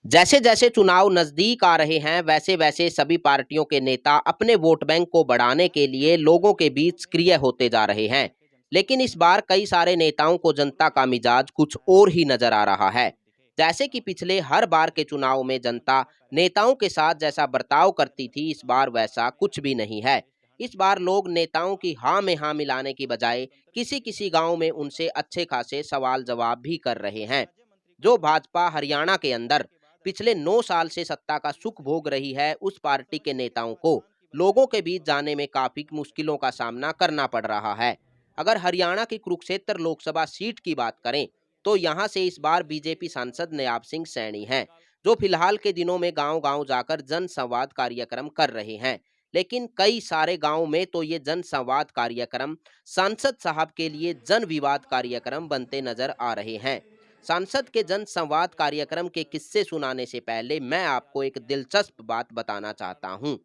जैसे जैसे चुनाव नजदीक आ रहे हैं वैसे वैसे सभी पार्टियों के नेता अपने वोट बैंक को बढ़ाने के लिए लोगों के बीच सक्रिय होते जा रहे हैं। लेकिन इस बार कई सारे नेताओं को जनता का मिजाज कुछ और ही नजर आ रहा है। जैसे कि पिछले हर बार के चुनाव में जनता नेताओं के साथ जैसा बर्ताव करती थी, इस बार वैसा कुछ भी नहीं है। इस बार लोग नेताओं की हाँ में हाँ मिलाने की बजाय किसी किसी गांव में उनसे अच्छे खासे सवाल जवाब भी कर रहे हैं। जो भाजपा हरियाणा के अंदर पिछले 9 साल से सत्ता का सुख भोग रही है, उस पार्टी के नेताओं को लोगों के बीच जाने में काफी मुश्किलों का सामना करना पड़ रहा है। अगर हरियाणा की कुरुक्षेत्र लोकसभा सीट की बात करें, तो यहां से इस बार बीजेपी सांसद नयाब सिंह सैनी हैं, जो फिलहाल के दिनों में गांव-गांव जाकर जन संवाद कार्यक्रम कर रहे हैं। लेकिन कई सारे गांव में तो ये जन संवाद कार्यक्रम सांसद साहब के लिए जन विवाद कार्यक्रम बनते नजर आ रहे हैं। सांसद के जन संवाद कार्यक्रम के किस्से सुनाने से पहले मैं आपको एक दिलचस्प बात बताना चाहता हूं।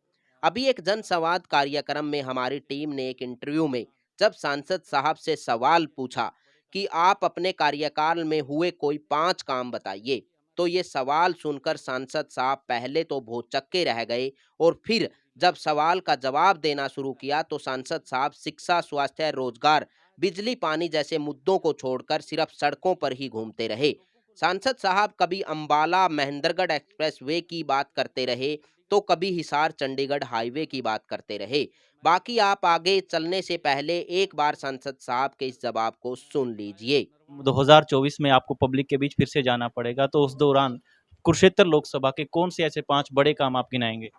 अभी एक जन संवाद कार्यक्रम में हमारी टीम ने एक इंटरव्यू में जब सांसद साहब से सवाल पूछा कि आप अपने कार्यकाल में हुए कोई 5 काम बताइए, तो ये सवाल सुनकर सांसद साहब पहले तो भौचक्के रह गए और फिर जब सवाल का जवाब देना शुरू किया तो सांसद साहब शिक्षा, स्वास्थ्य, रोजगार, बिजली, पानी जैसे मुद्दों को छोड़कर सिर्फ सड़कों पर ही घूमते रहे। सांसद साहब कभी अंबाला महेंद्रगढ़ एक्सप्रेसवे की बात करते रहे, तो कभी हिसार चंडीगढ़ हाईवे की बात करते रहे। बाकी आप आगे चलने से पहले एक बार सांसद साहब के इस जवाब को सुन लीजिए। 2024 में आपको पब्लिक के बीच फिर से जाना पड़ेगा, तो उस दौरान कुरुक्षेत्र लोकसभा के कौन से ऐसे 5 बड़े काम आप गिनाएँगे?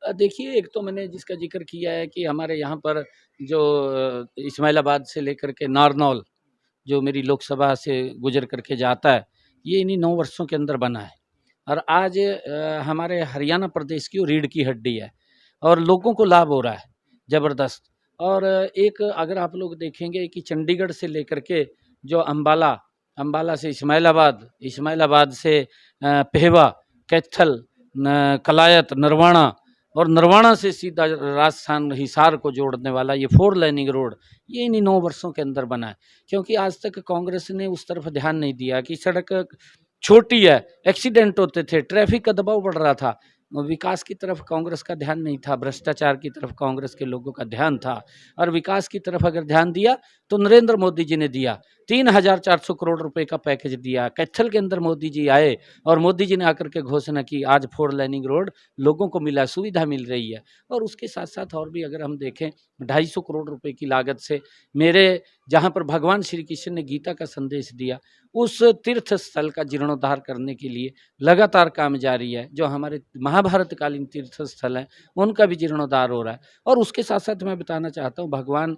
देखिए, एक तो मैंने जिसका ज़िक्र किया है कि हमारे यहाँ पर जो इस्माइलाबाद से लेकर के नारनौल, जो मेरी लोकसभा से गुज़र कर के जाता है, ये इन्हीं 9 वर्षों के अंदर बना है। और आज हमारे हरियाणा प्रदेश की वो रीढ़ की हड्डी है और लोगों को लाभ हो रहा है, ज़बरदस्त। और एक अगर आप लोग देखेंगे कि चंडीगढ़ से लेकर के जो अम्बाला, अम्बाला से इस्माइलाबाद, इस्माइलाबाद से पेहवा, कैथल, कलायत, नरवाणा और नरवाणा से सीधा राजस्थान हिसार को जोड़ने वाला ये 4 लाइनिंग रोड, ये इन्हीं 9 वर्षों के अंदर बना है। क्योंकि आज तक कांग्रेस ने उस तरफ ध्यान नहीं दिया कि सड़क छोटी है, एक्सीडेंट होते थे, ट्रैफिक का दबाव बढ़ रहा था। विकास की तरफ कांग्रेस का ध्यान नहीं था, भ्रष्टाचार की तरफ कांग्रेस के लोगों का ध्यान था। और विकास की तरफ अगर ध्यान दिया तो नरेंद्र मोदी जी ने दिया, 3,400 करोड़ रुपए का पैकेज दिया। कैथल के अंदर मोदी जी आए और मोदी जी ने आकर के घोषणा की, आज 4 लाइनिंग रोड लोगों को मिला, सुविधा मिल रही है। और उसके साथ-साथ और भी अगर हम देखें, 250 करोड़ रुपए की लागत से मेरे जहाँ पर भगवान श्री कृष्ण ने गीता का संदेश दिया, उस तीर्थ स्थल का जीर्णोद्धार करने के लिए लगातार काम जारी है। जो हमारे महाभारतकालीन तीर्थ स्थल हैं, उनका भी जीर्णोद्धार हो रहा है। और उसके साथ-साथ मैं बताना चाहता हूँ, भगवान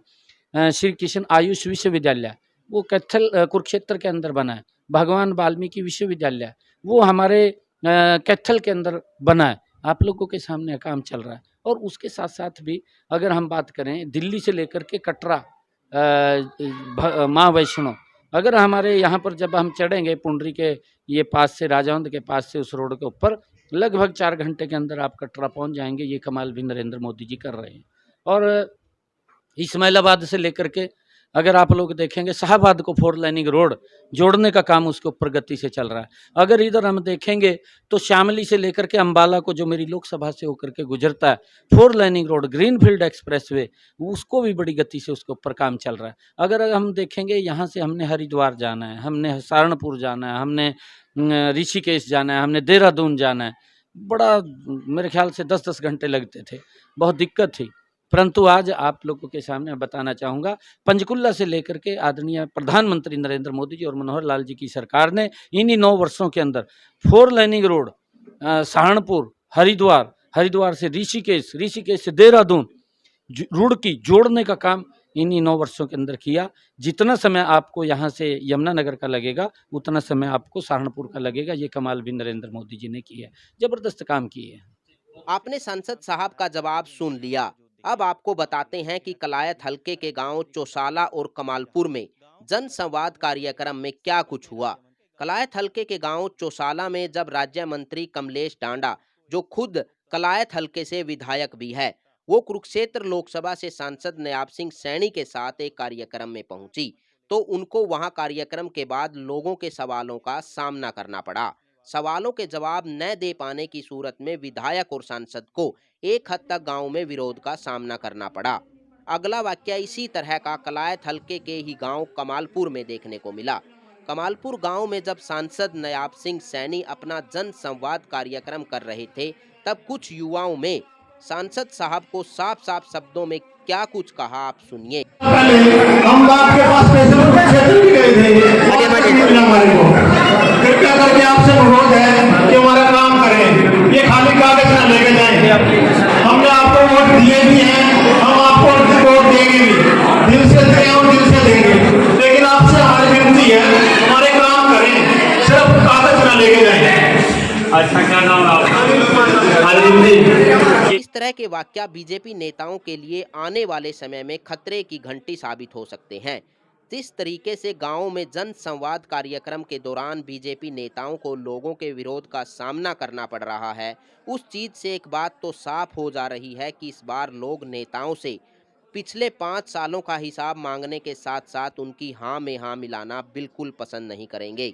श्री कृष्ण आयुष विश्वविद्यालय, वो कैथल कुरुक्षेत्र के अंदर बना है। भगवान वाल्मीकि विश्वविद्यालय, वो हमारे कैथल के अंदर बना है। आप लोगों के सामने काम चल रहा है। और उसके साथ-साथ भी अगर हम बात करें, दिल्ली से लेकर के कटरा माँ वैष्णो, अगर हमारे यहाँ पर जब हम चढ़ेंगे पुंडरी के ये पास से, राजावंद के पास से, उस रोड के ऊपर लगभग 4 घंटे के अंदर आप कटरा पहुँच जाएंगे। ये कमाल भी नरेंद्र मोदी जी कर रहे हैं। और इस्माइलाबाद से लेकर के अगर आप लोग देखेंगे, शाहबाद को 4 लाइनिंग रोड जोड़ने का काम उसके ऊपर गति से चल रहा है। अगर इधर हम देखेंगे तो शामली से लेकर के अंबाला को, जो मेरी लोकसभा से होकर के गुजरता है, 4 लाइनिंग रोड ग्रीनफील्ड एक्सप्रेसवे, उसको भी बड़ी गति से उसके ऊपर काम चल रहा है। अगर हम देखेंगे, यहाँ से हमने हरिद्वार जाना है, हमने सहारनपुर जाना है, हमने ऋषिकेश जाना है, हमने देहरादून जाना है, बड़ा मेरे ख्याल से 10-10 घंटे लगते थे, बहुत दिक्कत थी। परंतु आज आप लोगों के सामने बताना चाहूँगा, पंचकुला से लेकर के आदरणीय प्रधानमंत्री नरेंद्र मोदी जी और मनोहर लाल जी की सरकार ने इन्हीं 9 वर्षों के अंदर 4 लाइनिंग रोड सहारनपुर, हरिद्वार, हरिद्वार से ऋषिकेश, ऋषिकेश से देहरादून, रुड़की जोड़ने का काम इन्हीं 9 वर्षों के अंदर किया। जितना समय आपको यहाँ से यमुनानगर का लगेगा, उतना समय आपको सहारनपुर का लगेगा। ये कमाल भी नरेंद्र मोदी जी ने किया है, जबरदस्त काम किए हैं। आपने सांसद साहब का जवाब सुन लिया। अब आपको बताते हैं कि कलायत हलके के गांव चौसाला और कमालपुर में जन संवाद कार्यक्रम में क्या कुछ हुआ। कलायत हलके के गांव चौसाला में जब राज्य मंत्री कमलेश डांडा, जो खुद कलायत हलके से विधायक भी है, वो कुरुक्षेत्र लोकसभा से सांसद नयाब सिंह सैनी के साथ एक कार्यक्रम में पहुंची, तो उनको वहां कार्यक्रम के बाद लोगों के सवालों का सामना करना पड़ा। सवालों के जवाब न दे पाने की सूरत में विधायक और सांसद को एक हद तक गांव में विरोध का सामना करना पड़ा। अगला वाकया इसी तरह का कलायत हल्के के ही गांव कमालपुर में देखने को मिला। कमालपुर गांव में जब सांसद नयाब सिंह सैनी अपना जन संवाद कार्यक्रम कर रहे थे, तब कुछ युवाओं में सांसद साहब को साफ साफ शब्दों में क्या कुछ कहा, आप सुनिए। हम आपके पास क्षेत्र भी गए थे, हमारे को कृपया करके आपसे अनुरोध है कि हमारा काम करें, ये खाली कागज न लेके जाएं। हमने आपको वोट दिए भी हैं, हम आपको वोट देंगे भी, दिल से दें और दिल से देंगे, लेकिन आपसे हमारी विनती है, हमारे काम करें, सिर्फ कागज न लेके जाएं। अच्छा, क्या नाम आपका? इस तरह के वाकया बीजेपी नेताओं के लिए आने वाले समय में खतरे की घंटी साबित हो सकते हैं। जिस तरीके से गांवों में जन संवाद कार्यक्रम के दौरान बीजेपी नेताओं को लोगों के विरोध का सामना करना पड़ रहा है, उस चीज से एक बात तो साफ हो जा रही है कि इस बार लोग नेताओं से पिछले 5 सालों का हिसाब मांगने के साथ साथ उनकी हाँ में हाँ मिलाना बिल्कुल पसंद नहीं करेंगे।